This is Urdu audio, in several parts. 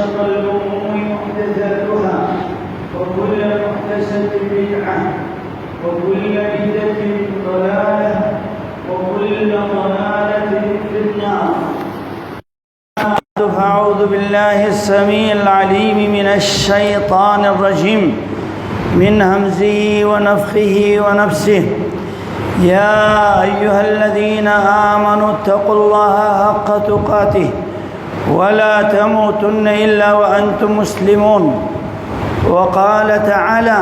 وشر الأمور محدثاتها وكل محدثة بدعة وكل بدعة ضلالة وكل ضلالة في النار. أعوذ بالله السميع العليم من الشيطان الرجيم من همزه ونفخه ونفسه. يا أيها الذين آمنوا اتقوا الله حق تقاته ولا تموتن إلا وأنتم مسلمون. وقال تعالى: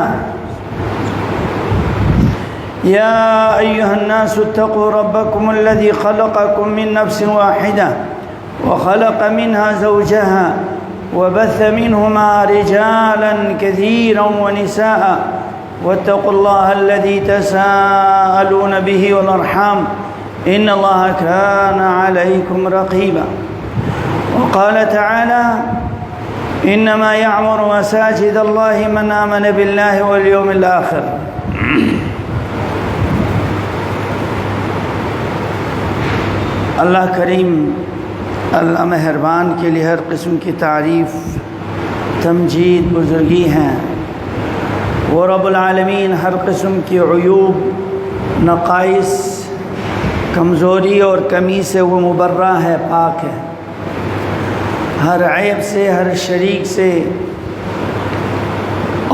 يا أيها الناس اتقوا ربكم الذي خلقكم من نفس واحدة وخلق منها زوجها وبث منهما رجالا كثيرا ونساء واتقوا الله الذي تساءلون به والأرحام إن الله كان عليكم رقيبا. وقال تعالى: إنما يعمر مساجد الله من آمن بالله واليوم الآخر. اللہ کریم اللہ مہربان کے لیے ہر قسم کی تعریف تمجید بزرگی ہیں. وہ رب العالمین ہر قسم کی عیوب نقائص کمزوری اور کمی سے وہ مبرہ ہے، پاک ہے. ہر عیب سے، ہر شریک سے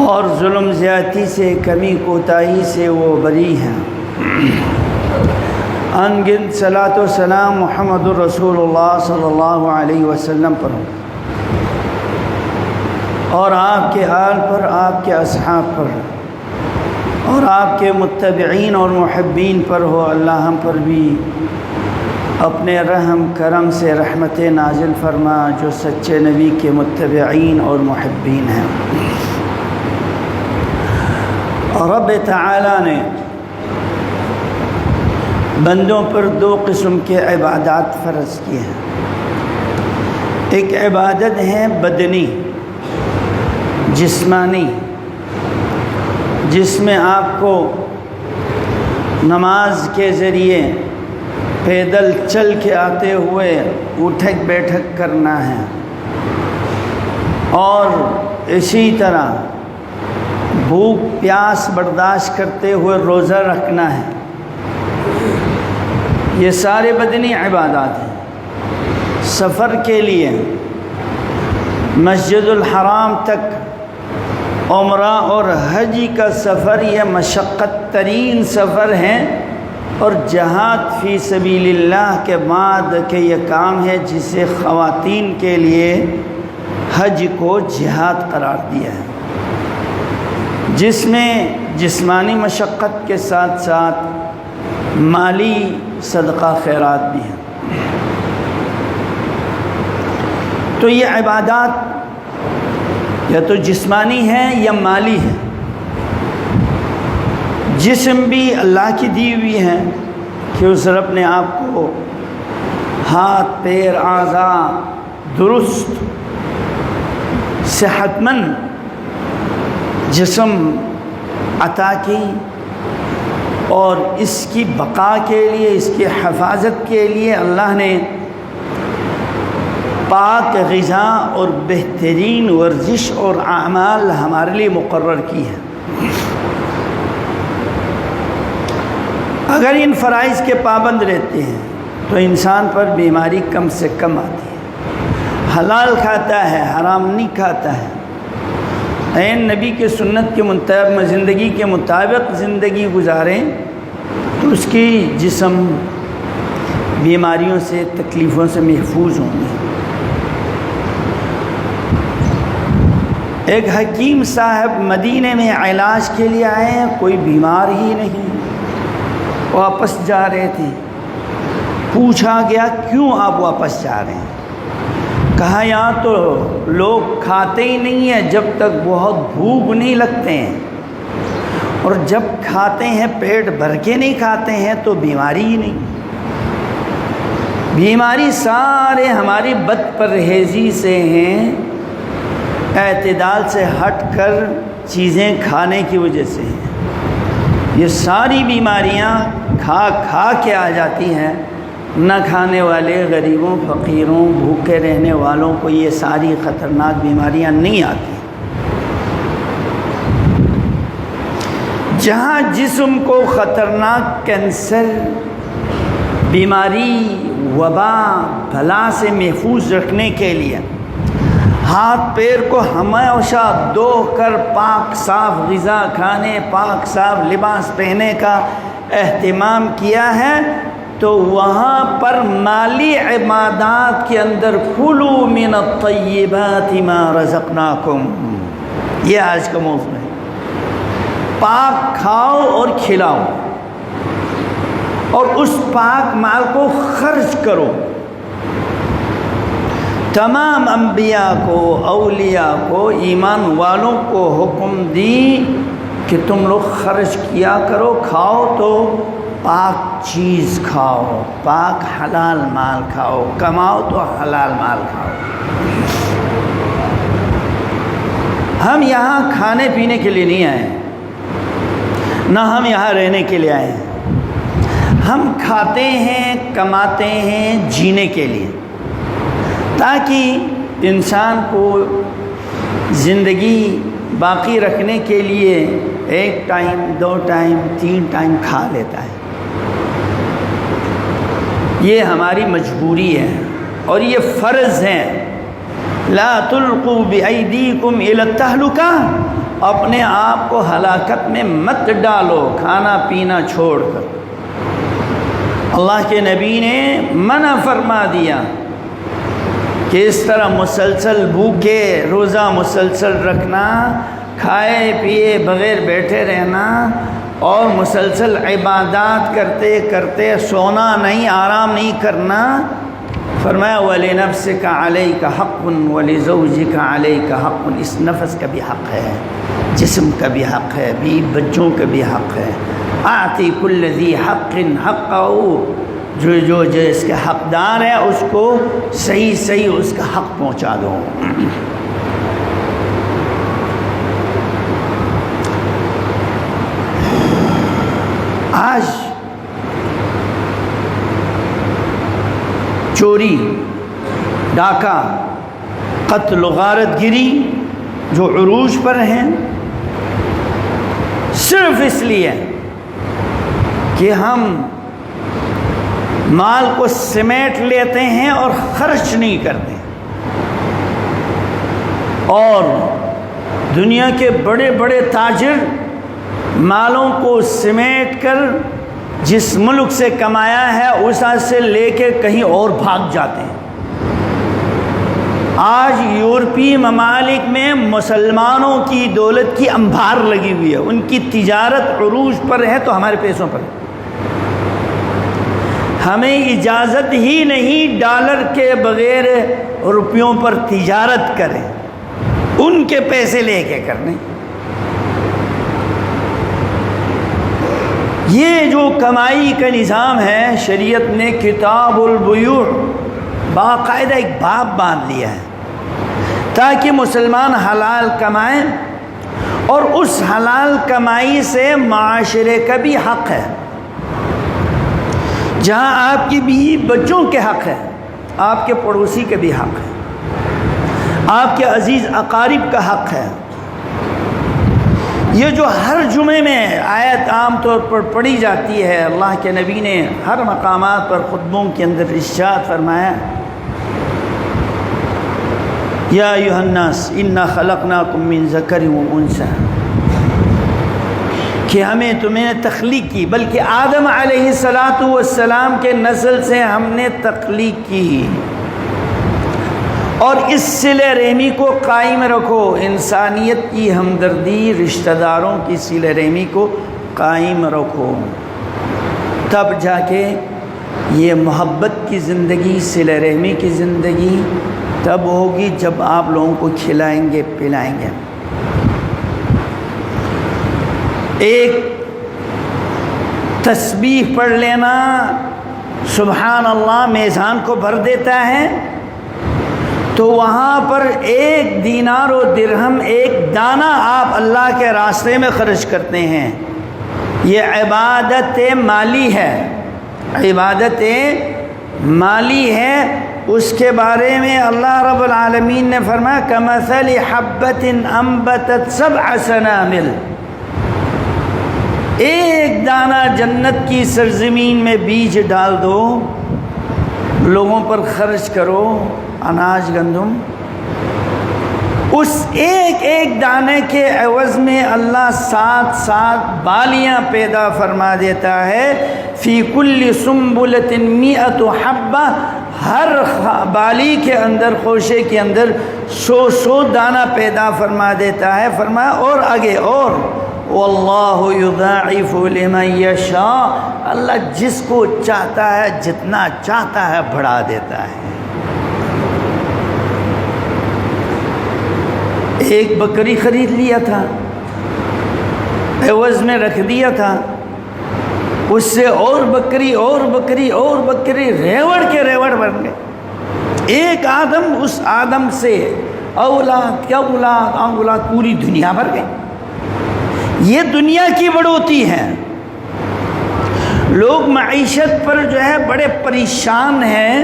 اور ظلم زیادتی سے، کمی کوتاہی سے وہ بری ہیں. انگنت صلاۃ و سلام محمد الرسول اللہ صلی اللہ علیہ وسلم پر ہو اور آپ کے آل پر، آپ کے اصحاب پر اور آپ کے متبعین اور محبین پر ہو. اللہ ہم پر بھی اپنے رحم کرم سے رحمت نازل فرما جو سچے نبی کے متبعین اور محبین ہیں. رب تعالی نے بندوں پر دو قسم کے عبادات فرض کیے ہیں. ایک عبادت ہے بدنی، جسمانی، جس میں آپ کو نماز کے ذریعے پیدل چل کے آتے ہوئے اٹھک بیٹھک کرنا ہے، اور اسی طرح بھوک پیاس برداشت کرتے ہوئے روزہ رکھنا ہے. یہ سارے بدنی عبادات ہیں. سفر کے لیے مسجد الحرام تک عمرہ اور حج کا سفر یہ مشقت ترین سفر ہے، اور جہاد فی سبیل اللہ کے بعد کہ یہ کام ہے جسے خواتین کے لیے حج کو جہاد قرار دیا ہے، جس میں جسمانی مشقت کے ساتھ ساتھ مالی صدقہ خیرات بھی ہیں. تو یہ عبادات یا تو جسمانی ہیں یا مالی ہیں. جسم بھی اللہ کی دی ہوئی ہیں کہ اس رب نے آپ کو ہاتھ پیر اعضاء درست صحت مند جسم عطا کی، اور اس کی بقا کے لیے، اس کی حفاظت کے لیے اللہ نے پاک غذا اور بہترین ورزش اور اعمال ہمارے لیے مقرر کی ہے. اگر ان فرائض کے پابند رہتے ہیں تو انسان پر بیماری کم سے کم آتی ہے. حلال کھاتا ہے، حرام نہیں کھاتا ہے. عین نبی کے سنت کے مطابق زندگی کے مطابق زندگی گزاریں تو اس کی جسم بیماریوں سے، تکلیفوں سے محفوظ ہوں گے. ایک حکیم صاحب مدینے میں علاج کے لیے آئے ہیں، کوئی بیمار ہی نہیں، واپس جا رہے تھے. پوچھا گیا کیوں آپ واپس جا رہے ہیں؟ کہا یہاں تو لوگ کھاتے ہی نہیں ہیں جب تک بہت بھوک نہیں لگتے ہیں، اور جب کھاتے ہیں پیٹ بھر کے نہیں کھاتے ہیں تو بیماری ہی نہیں. بیماری سارے ہماری بد پرہیزی سے ہیں، اعتدال سے ہٹ کر چیزیں کھانے کی وجہ سے ہیں. یہ ساری بیماریاں کھا کھا کے آ جاتی ہیں، نہ کھانے والے غریبوں، فقیروں، بھوکے رہنے والوں کو یہ ساری خطرناک بیماریاں نہیں آتی۔ جہاں جسم کو خطرناک کینسر، بیماری، وبا، بلا سے محفوظ رکھنے کے لیے ہاتھ پیر کو ہمیشہ دھو کر پاک صاف غذا کھانے، پاک صاف لباس پہننے کا اہتمام کیا ہے، تو وہاں پر مالی عبادات کے اندر کُلُوا مِنَ الطَّیِّبَاتِ مَا رَزَقْنَاکُمْ، یہ آج کا موضوع ہے۔ پاک کھاؤ اور کھلاؤ، اور اس پاک مال کو خرچ کرو۔ تمام انبیاء کو، اولیاء کو، ایمان والوں کو حکم دی کہ تم لوگ خرچ کیا کرو، کھاؤ تو پاک چیز کھاؤ، پاک حلال مال کھاؤ، کماؤ تو حلال مال کھاؤ۔ ہم یہاں کھانے پینے کے لیے نہیں آئے، نہ ہم یہاں رہنے کے لیے آئے ہیں۔ ہم کھاتے ہیں، کماتے ہیں جینے کے لیے، تاکہ انسان کو زندگی باقی رکھنے کے لیے ایک ٹائم، 2 ٹائم، 3 ٹائم کھا لیتا ہے۔ یہ ہماری مجبوری ہے اور یہ فرض ہے۔ لا تلقوا بأیدیکم الی التہلکہ، اپنے آپ کو ہلاکت میں مت ڈالو کھانا پینا چھوڑ کر۔ اللہ کے نبی نے منع فرما دیا کہ اس طرح مسلسل بھوکے روزہ مسلسل رکھنا، کھائے پیے بغیر بیٹھے رہنا، اور مسلسل عبادات کرتے کرتے سونا نہیں، آرام نہیں کرنا۔ فرمایا وَلِنَفْسِكَ عَلَيْكَ حَقٌّ وَلِزَوْجِكَ عَلَيْكَ حَقٌّ، اس نفس کا بھی حق ہے، جسم کا بھی حق ہے، بیوی بچوں کا بھی حق ہے۔ آتی کل ذی حق حقہ، جو اس کے حقدار ہے اس کو صحیح اس کا حق پہنچا دو۔ آج چوری، ڈاکہ، قتل و غارت گری جو عروج پر ہیں، صرف اس لیے کہ ہم مال کو سمیٹ لیتے ہیں اور خرچ نہیں کرتے، اور دنیا کے بڑے بڑے تاجر مالوں کو سمیٹ کر جس ملک سے کمایا ہے اس سے لے کے کہیں اور بھاگ جاتے ہیں۔ آج یورپی ممالک میں مسلمانوں کی دولت کی انبار لگی ہوئی ہے، ان کی تجارت عروج پر ہے تو ہمارے پیسوں پر ہے۔ ہمیں اجازت ہی نہیں ڈالر کے بغیر روپیوں پر تجارت کریں، ان کے پیسے لے کے کرنے۔ یہ جو کمائی کا نظام ہے، شریعت نے کتاب البیوع باقاعدہ ایک باب باندھ لیا ہے تاکہ مسلمان حلال کمائیں، اور اس حلال کمائی سے معاشرے کا بھی حق ہے۔ جہاں آپ کی بیوی بچوں کے حق ہے، آپ کے پڑوسی کے بھی حق ہے، آپ کے عزیز اقارب کا حق ہے۔ یہ جو ہر جمعے میں آیت عام طور پر پڑھی جاتی ہے، اللہ کے نبی نے ہر مقامات پر خطبوں کے اندر ارشاد فرمایا یا ایھا الناس انا خلقناکم من ذکر و انثی، کہ ہمیں تمہیں تخلیق کی، بلکہ آدم علیہ السلام کے نسل سے ہم نے تخلیق کی، اور اس صلہ رحمی کو قائم رکھو، انسانیت کی ہمدردی، رشتہ داروں کی صلہ رحمی کو قائم رکھو، تب جا کے یہ محبت کی زندگی، صلہ رحمی کی زندگی تب ہوگی جب آپ لوگوں کو کھلائیں گے پلائیں گے۔ ایک تسبیح پڑھ لینا سبحان اللہ میزان کو بھر دیتا ہے، تو وہاں پر 1 دینار و درہم، 1 دانہ آپ اللہ کے راستے میں خرچ کرتے ہیں، یہ عبادت مالی ہے، عبادت مالی ہے، اس کے بارے میں اللہ رب العالمین نے فرمایا کمثل حبۃ انبتت سبع سنابل، ایک دانہ جنت کی سرزمین میں بیج ڈال دو، لوگوں پر خرچ کرو اناج گندم، اس ایک ایک دانے کے عوض میں اللہ 7 بالیاں پیدا فرما دیتا ہے۔ فی کل سنبلۃ 100 حبہ، ہر بالی کے اندر، خوشے کے اندر 100 دانہ پیدا فرما دیتا ہے۔ فرمایا اور آگے، اور واللہ یضاعف لمن یشاء، اللہ جس کو چاہتا ہے جتنا چاہتا ہے بڑھا دیتا ہے۔ ایک بکری خرید لیا تھا، عوض میں رکھ دیا تھا، اس سے اور بکری اور بکری اور بکری، ریوڑ کے ریوڑ بن گئے۔ ایک آدم، اس آدم سے اولاد کیا اولاد اولاد، پوری دنیا بھر گئی۔ یہ دنیا کی بڑھوتی ہے۔ لوگ معیشت پر جو ہے بڑے پریشان ہیں،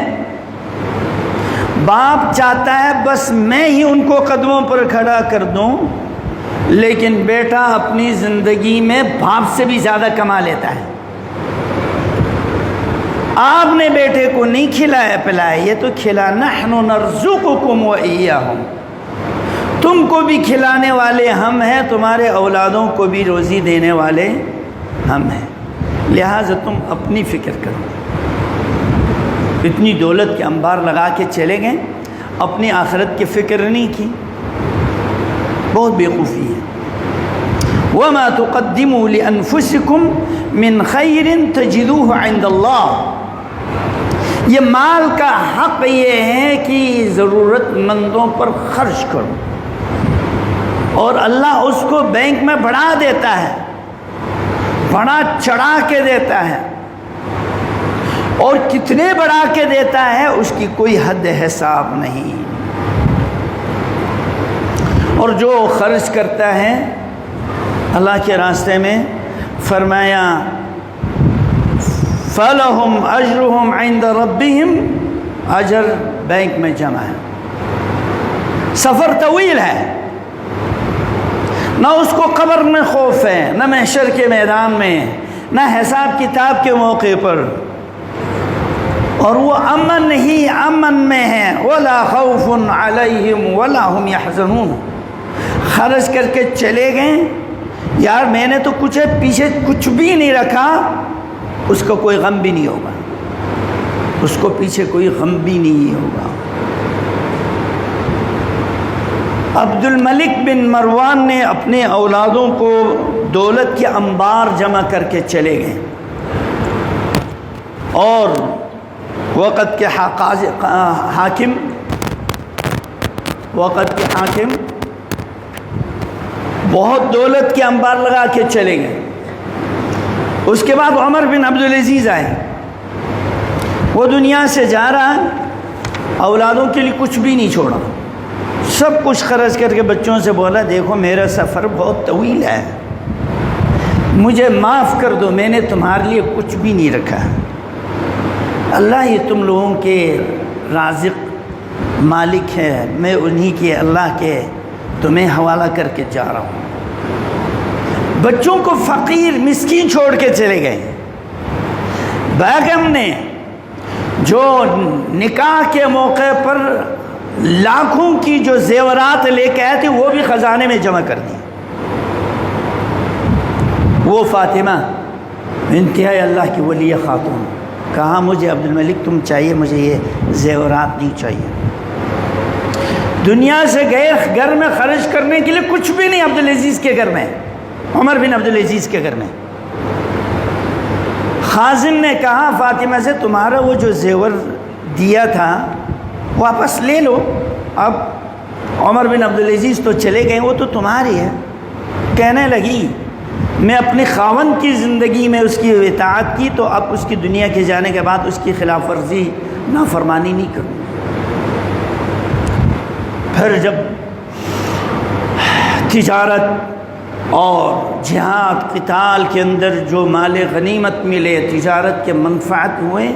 باپ چاہتا ہے بس میں ہی ان کو قدموں پر کھڑا کر دوں، لیکن بیٹا اپنی زندگی میں باپ سے بھی زیادہ کما لیتا ہے۔ آپ نے بیٹے کو نہیں کھلایا پلایا، یہ تو کھلا، نحن نرزقکم وإیاہم، تم کو بھی کھلانے والے ہم ہیں، تمہارے اولادوں کو بھی روزی دینے والے ہم ہیں، لہٰذا تم اپنی فکر کرو۔ اتنی دولت کے انبار لگا کے چلے گئے، اپنی آخرت کی فکر نہیں کی، بہت بیوقوفی ہے۔ وَمَا تُقَدِّمُوا لِأَنفُسِكُم مِّن خَيْرٍ تَجِدُوهُ عِندَ اللَّهِ، یہ مال کا حق یہ ہے کہ ضرورت مندوں پر خرچ کرو، اور اللہ اس کو بینک میں بڑھا دیتا ہے، بڑا چڑھا کے دیتا ہے، اور کتنے بڑھا کے دیتا ہے اس کی کوئی حد حساب نہیں۔ اور جو خرچ کرتا ہے اللہ کے راستے میں، فرمایا فَلَهُمْ أَجْرُهُمْ عِنْدَ رَبِّهِمْ، اجر بینک میں جمع ہے۔ سفر طویل ہے، نہ اس کو قبر میں خوف ہے، نہ محشر کے میدان میں، نہ حساب کتاب کے موقع پر، اور وہ امن ہی امن میں ہے۔ وَلَا خَوْفٌ عَلَيْهِمْ وَلَا هُمْ يَحْزَنُونَ، خرچ کر کے چلے گئے، یار میں نے تو کچھ پیچھے کچھ بھی نہیں رکھا، اس کو کوئی غم بھی نہیں ہوگا، اس کو پیچھے کوئی غم بھی نہیں ہوگا۔ عبد الملک بن مروان نے اپنے اولادوں کو دولت کے انبار جمع کر کے چلے گئے، اور وقت کے حاکم بہت دولت کے انبار لگا کے چلے گئے۔ اس کے بعد عمر بن عبدالعزیز آئے، وہ دنیا سے جا رہا ہے، اولادوں کے لیے کچھ بھی نہیں چھوڑا، سب کچھ خرچ کر کے بچوں سے بولا دیکھو میرا سفر بہت طویل ہے، مجھے معاف کر دو، میں نے تمہارے لیے کچھ بھی نہیں رکھا، اللہ ہی تم لوگوں کے رازق مالک ہے، میں انہی کے اللہ کے تمہیں حوالہ کر کے جا رہا ہوں۔ بچوں کو فقیر مسکین چھوڑ کے چلے گئے۔ بیگم نے جو نکاح کے موقع پر لاکھوں کی جو زیورات لے کے آئے تھے وہ بھی خزانے میں جمع کر دی۔ وہ فاطمہ انتہائی اللہ کی ولی خاتون، کہا مجھے عبد الملک تم چاہیے، مجھے یہ زیورات نہیں چاہیے۔ دنیا سے گئے، گھر میں خرچ کرنے کے لیے کچھ بھی نہیں عبدالعزیز کے گھر میں، عمر بن عبدالعزیز کے گھر میں۔ خازن نے کہا فاطمہ سے تمہارا وہ جو زیور دیا تھا واپس لے لو، اب عمر بن عبدالعزیز تو چلے گئے، وہ تو تمہاری ہے۔ کہنے لگی میں اپنی خاوند کی زندگی میں اس کی اطاعت کی، تو اب اس کی دنیا کے جانے کے بعد اس کی خلاف ورزی نافرمانی نہیں کروں۔ پھر جب تجارت اور جہاد قتال کے اندر جو مال غنیمت ملے، تجارت کے منفعت ہوئے،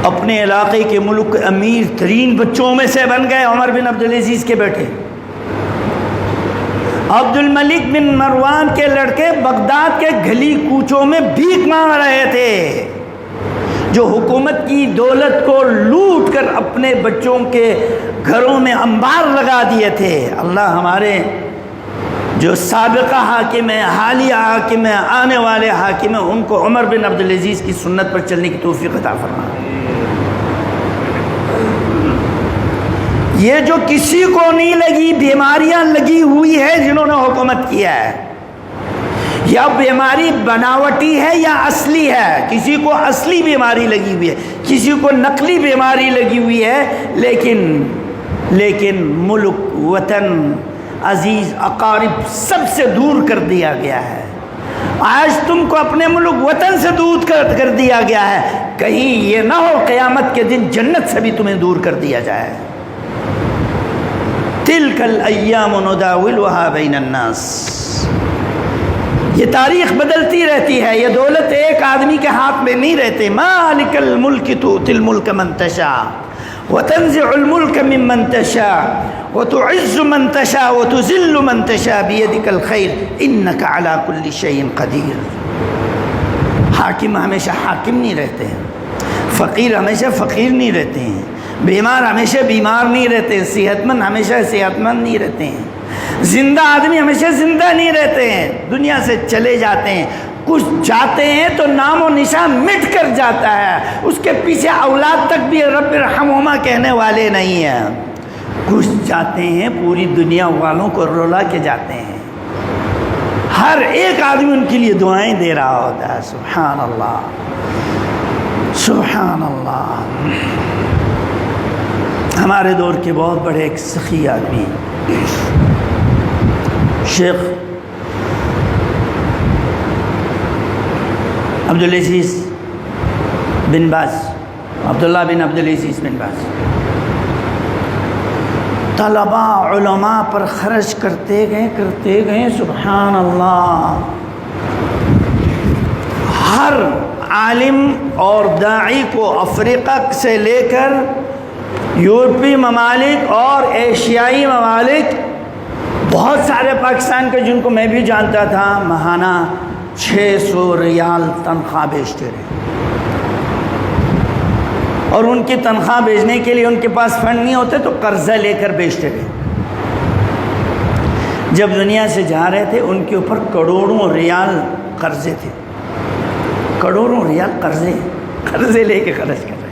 اپنے علاقے کے ملک امیر ترین بچوں میں سے بن گئے عمر بن عبدالعزیز کے بیٹے۔ عبد الملک بن مروان کے لڑکے بغداد کے گلی کوچوں میں بھیک مانگ رہے تھے، جو حکومت کی دولت کو لوٹ کر اپنے بچوں کے گھروں میں انبار لگا دیے تھے۔ اللہ ہمارے جو سابقہ حاکم ہیں، حالیہ حاکم ہیں، آنے والے حاکم ہیں، ان کو عمر بن عبدالعزیز کی سنت پر چلنے کی توفیق عطا فرمائے۔ یہ جو کسی کو نہیں لگی بیماریاں لگی ہوئی ہے جنہوں نے حکومت کیا ہے، یا بیماری بناوٹی ہے یا اصلی ہے، کسی کو اصلی بیماری لگی ہوئی ہے، کسی کو نقلی بیماری لگی ہوئی ہے، لیکن ملک، وطن، عزیز، اقارب سب سے دور کر دیا گیا ہے۔ آج تم کو اپنے ملک وطن سے دور کر دیا گیا ہے، کہیں یہ نہ ہو قیامت کے دن جنت سے بھی تمہیں دور کر دیا جائے۔ تلک الایام نداولها بین الناس، یہ تاریخ بدلتی رہتی ہے، یہ دولت ایک آدمی کے ہاتھ میں نہیں رہتے۔ مالک الملک تؤتی الملک من تشاء وتنزع الملک ممن تشاء وتعز من تشاء وتذل من تشاء بیدک الخیر انک علی کل شیء قدیر۔ حاکم ہمیشہ حاکم نہیں رہتے ہیں، فقیر ہمیشہ فقیر نہیں رہتے ہیں، بیمار ہمیشہ بیمار نہیں رہتے ہیں، صحت مند ہمیشہ صحت مند نہیں رہتے ہیں، زندہ آدمی ہمیشہ زندہ نہیں رہتے ہیں، دنیا سے چلے جاتے ہیں۔ کچھ جاتے ہیں تو نام و نشان مٹ کر جاتا ہے، اس کے پیچھے اولاد تک بھی رب ارحمہما کہنے والے نہیں ہیں۔ کچھ جاتے ہیں پوری دنیا والوں کو رولا کے جاتے ہیں، ہر ایک آدمی ان کے لیے دعائیں دے رہا ہوتا ہے۔ سبحان اللہ، سبحان اللہ۔ ہمارے دور کے بہت بڑے ایک سخی آدمی شیخ عبدالعزیز بن باز، عبداللہ بن عبدالعزیز بن باز، طلباء علماء پر خرچ کرتے گئے، سبحان اللہ۔ ہر عالم اور داعی کو افریقہ سے لے کر یورپی ممالک اور ایشیائی ممالک، بہت سارے پاکستان کے جن کو میں بھی جانتا تھا، ماہانہ 600 ریال تنخواہ بیچتے رہے، اور ان کی تنخواہ بھیجنے کے لیے ان کے پاس فنڈ نہیں ہوتے تو قرضہ لے کر بیچتے رہے۔ جب دنیا سے جا رہے تھے ان کے اوپر کروڑوں ریال قرضے تھے، کروڑوں ریال قرضے لے کے خرچ کر رہے۔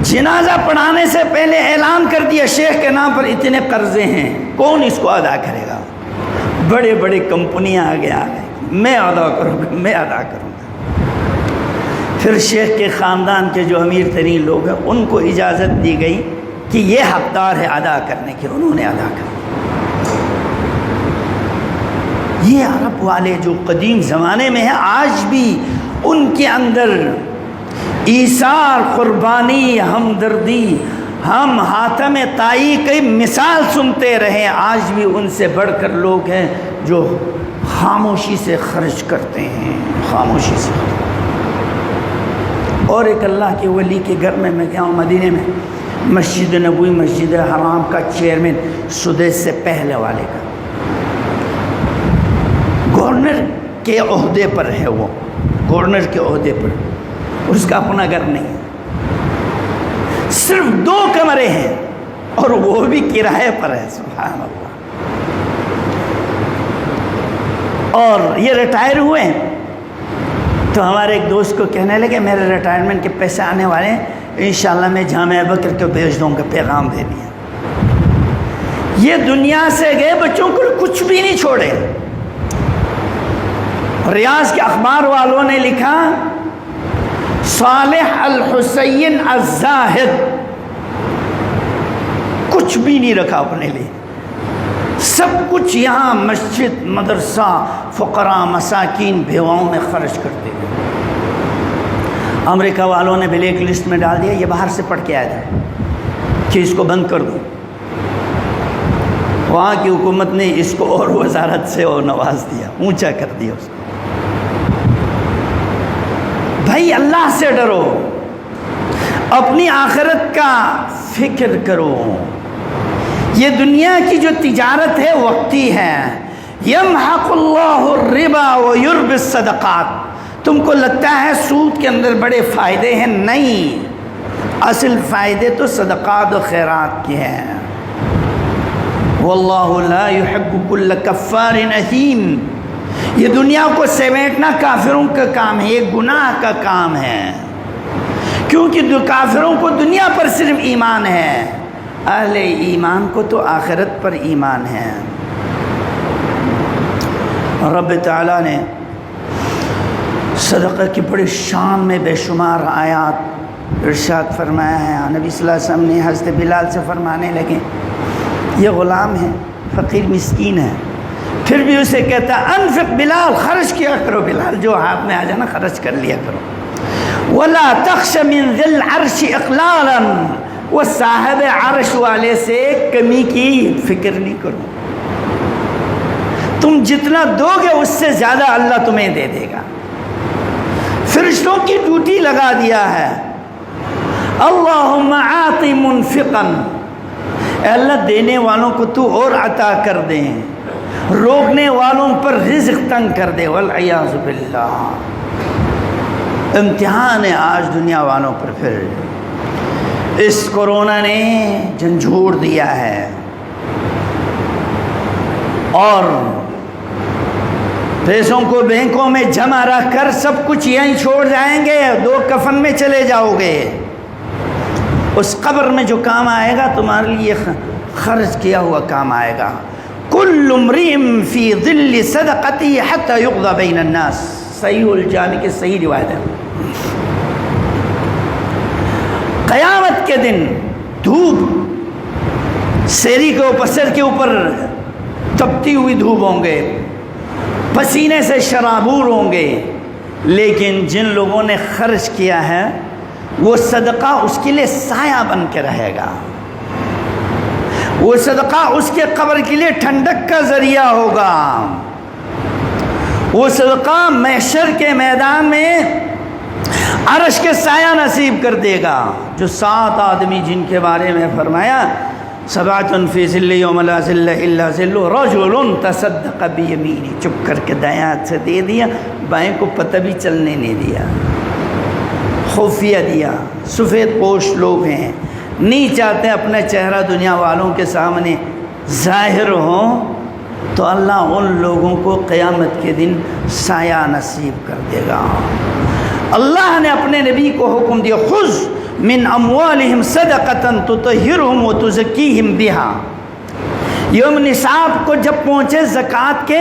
جنازہ پڑھانے سے پہلے اعلان کر دیا شیخ کے نام پر اتنے قرضے ہیں، کون اس کو ادا کرے گا؟ بڑے بڑے کمپنیاں آگے آ گئی، میں ادا کروں گا۔ پھر شیخ کے خاندان کے جو امیر ترین لوگ ہیں ان کو اجازت دی گئی کہ یہ حقدار ہے ادا کرنے کی، انہوں نے ادا کر۔ یہ عرب والے جو قدیم زمانے میں ہیں، آج بھی ان کے اندر ایثار، قربانی، ہمدردی، ہم حاتم طائی کی مثال سنتے رہے، آج بھی ان سے بڑھ کر لوگ ہیں جو خاموشی سے خرچ کرتے ہیں، خاموشی سے۔ اور ایک اللہ کے ولی کے گھر میں گیا ہوں مدینے میں، مسجد نبوی، مسجد حرام کا چیئرمین، سدیس سے پہلے والے کا، گورنر کے عہدے پر ہے، وہ گورنر کے عہدے پر، اس کا اپنا گھر نہیں ہے، صرف 2 کمرے ہیں اور وہ بھی کرائے پر ہے، سبحان اللہ۔ اور یہ ریٹائر ہوئے ہیں تو ہمارے ایک دوست کو کہنے لگے میرے ریٹائرمنٹ کے پیسے آنے والے ہیں، انشاءاللہ میں جامعہ بکر کو بھیج دوں گا، پیغام دے دیا۔ یہ دنیا سے گئے، بچوں کو کچھ بھی نہیں چھوڑے۔ ریاض کے اخبار والوں نے لکھا صالح الحسین الزاہد، کچھ بھی نہیں رکھا اپنے لیے، سب کچھ یہاں مسجد، مدرسہ، فقراء، مساکین، بیواؤں میں خرچ کرتے گئے۔ امریکہ والوں نے بلیک لسٹ میں ڈال دیا، یہ باہر سے پڑھ کے آیا تھا کہ اس کو بند کر دو، وہاں کی حکومت نے اس کو اور وزارت سے اور نواز دیا، اونچا کر دیا اس کو۔ بھائی اللہ سے ڈرو، اپنی آخرت کا فکر کرو۔ یہ دنیا کی جو تجارت ہے وقتی ہے۔ یمحق اللہ الربا ویربی الصدقات۔ تم کو لگتا ہے سود کے اندر بڑے فائدے ہیں، نہیں، اصل فائدے تو صدقات و خیرات کے ہیں۔ واللہ لا یحب کل کفار اثیم۔ یہ دنیا کو سمیٹنا کافروں کا کام ہے، یہ گناہ کا کام ہے، کیونکہ کافروں کو دنیا پر صرف ایمان ہے، اہل ایمان کو تو آخرت پر ایمان ہے۔ رب تعالیٰ نے صدقہ کی بڑی شان میں بے شمار آیات ارشاد فرمایا ہے۔ نبی صلی اللہ علیہ وسلم نے حضرت بلال سے فرمانے لگے، یہ غلام ہے، فقیر مسکین ہے، پھر بھی اسے کہتا انفق بلال، خرچ کیا کرو بلال، جو ہاتھ میں آ جانا خرچ کر لیا کرو۔ وَلَا تَخْشَ مِنْ ذِي الْعَرْشِ إِقْلَالًا، وہ صاحب عرش والے سے کمی کی فکر نہیں کرو، تم جتنا دو گے اس سے زیادہ اللہ تمہیں دے دے گا۔ فرشتوں کی ڈیوٹی لگا دیا ہے، اللہم آت منفقا، اے اللہ دینے والوں کو تو اور عطا کر دیں، روکنے والوں پر رزق تنگ کر دے، والعیاذ باللہ۔ امتحان ہے آج دنیا والوں پر، پھر اس کورونا نے جھنجھوڑ دیا ہے، اور پیسوں کو بینکوں میں جمع رکھ کر سب کچھ یہیں چھوڑ جائیں گے، دو کفن میں چلے جاؤ گے، اس قبر میں جو کام آئے گا تمہارے لیے خرچ کیا ہوا کام آئے گا۔ کل امرئ فی ظل صدقتی حتی یقضی بین الناس، صحیح الجامع کی صحیح روایت ہے۔ قیامت کے دن دھوپ سیری کے اوپر، سر کے اوپر تپتی ہوئی دھوپ ہوں گے، پسینے سے شرابور ہوں گے، لیکن جن لوگوں نے خرچ کیا ہے وہ صدقہ اس کے لیے سایہ بن کے رہے گا، وہ صدقہ اس کے قبر کے لیے ٹھنڈک کا ذریعہ ہوگا، وہ صدقہ محشر کے میدان میں عرش کے سایہ نصیب کر دے گا۔ جو 7 آدمی جن کے بارے میں فرمایا، سبعۃ فی ظل یوم لا ظل الا ظلہ، رجل تصدق بیمینہ، چپ کر کے دائیں ہاتھ سے دے دیا، بائیں کو پتہ بھی چلنے نہیں دیا، خفیہ دیا۔ سفید پوش لوگ ہیں، نہیں چاہتے اپنا چہرہ دنیا والوں کے سامنے ظاہر ہو، تو اللہ ان لوگوں کو قیامت کے دن سایہ نصیب کر دے گا۔ اللہ نے اپنے نبی کو حکم دیا، خذ من اموالہم صدقۃ تطہرہم وتزکیہم بہا، یوم نصاب کو جب پہنچے زکوٰۃ کے،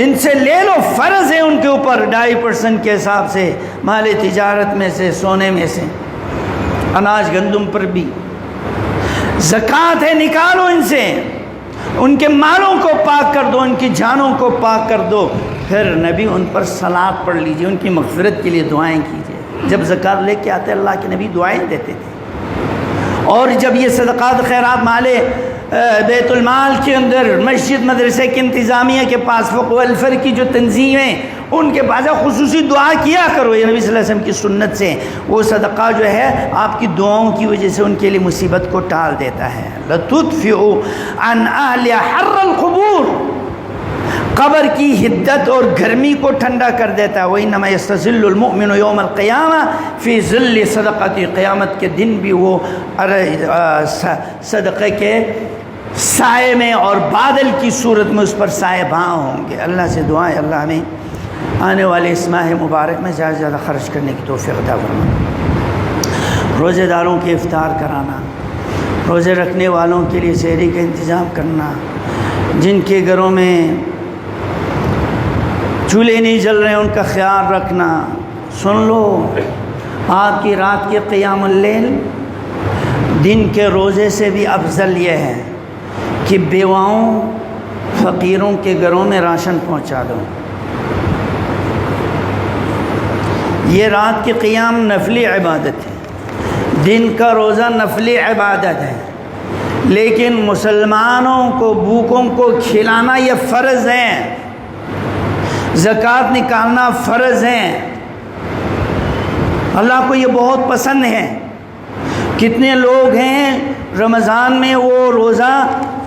ان سے لے لو، فرض ہے ان کے اوپر 2.5% کے حساب سے، مال تجارت میں سے، سونے میں سے، اناج گندم پر بھی زکوٰۃ ہے، نکالو ان سے، ان کے مالوں کو پاک کر دو، ان کی جانوں کو پاک کر دو۔ پھر نبی ان پر صلاۃ پڑھ لیجئے، ان کی مغفرت کے لیے دعائیں کیجئے۔ جب زکوٰۃ لے کے آتے اللہ کے نبی دعائیں دیتے تھے، اور جب یہ صدقات خیرات مالے بیت المال کے اندر، مسجد مدرسے کی انتظامیہ کے پاس، فقہ والفر کی جو تنظیمیں، ان کے پاس خصوصی دعا کیا کرو، یہ نبی صلی اللہ علیہ وسلم کی سنت سے، وہ صدقہ جو ہے آپ کی دعاؤں کی وجہ سے ان کے لیے مصیبت کو ٹال دیتا ہے۔ لَتُدْفِعُ عَنْ أَهْلِ حَرَّ الْقُبُورِ، قبر کی حدت اور گرمی کو ٹھنڈا کر دیتا ہے۔ وَإِنَّمَا يَسْتَظِلُّ الْمُؤْمِنُ يَوْمَ الْقِيَامَةِ فِي ظِلِّ صَدَقَتِهِ، قیامت کے دن بھی وہ صدقے کے سائے میں اور بادل کی صورت میں اس پر سائے بہاں ہوں گے۔ اللہ سے دعائیں اللہ ہمیں آنے والے اس ماہ مبارک میں زیادہ سے زیادہ خرچ کرنے کی توفیق عطا فرمائے۔ روزے داروں کے افطار کرانا، روزے رکھنے والوں کے لیے سحری کا انتظام کرنا، جن کے گھروں میں چولہے نہیں جل رہے ان کا خیال رکھنا۔ سن لو، آپ کی رات کے قیام اللیل دن کے روزے سے بھی افضل یہ ہے کہ بیواؤں فقیروں کے گھروں میں راشن پہنچا دو۔ یہ رات کے قیام نفلی عبادت ہے، دن کا روزہ نفلی عبادت ہے، لیکن مسلمانوں کو بھوکوں کو کھلانا یہ فرض ہے، زکوٰۃ نکالنا فرض ہے۔ اللہ کو یہ بہت پسند ہے۔ کتنے لوگ ہیں رمضان میں وہ روزہ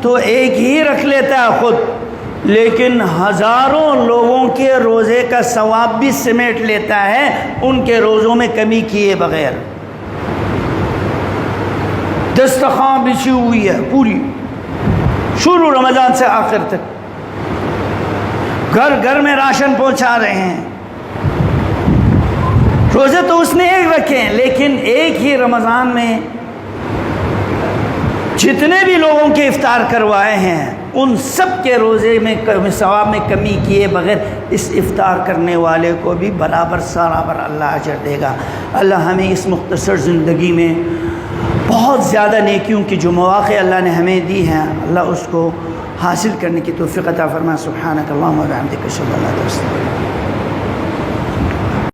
تو ایک ہی رکھ لیتا ہے خود، لیکن ہزاروں لوگوں کے روزے کا ثواب بھی سمیٹ لیتا ہے ان کے روزوں میں کمی کیے بغیر۔ دسترخوان بچھی ہوئی ہے پوری، شروع رمضان سے آخر تک، گھر گھر میں راشن پہنچا رہے ہیں۔ روزے تو اس نے ایک رکھے ہیں، لیکن ایک ہی رمضان میں جتنے بھی لوگوں کے افطار کروائے ہیں ان سب کے روزے میں ثواب میں کمی کیے بغیر اس افطار کرنے والے کو بھی برابر اللہ اجر دے گا۔ اللہ ہمیں اس مختصر زندگی میں بہت زیادہ نیکیوں کی جو مواقع اللہ نے ہمیں دی ہیں، اللہ اس کو حاصل کرنے کی توفیق عطا فرمائے۔ سبحانک اللہم و بحمدک اشہد ان لا الہ الا انت۔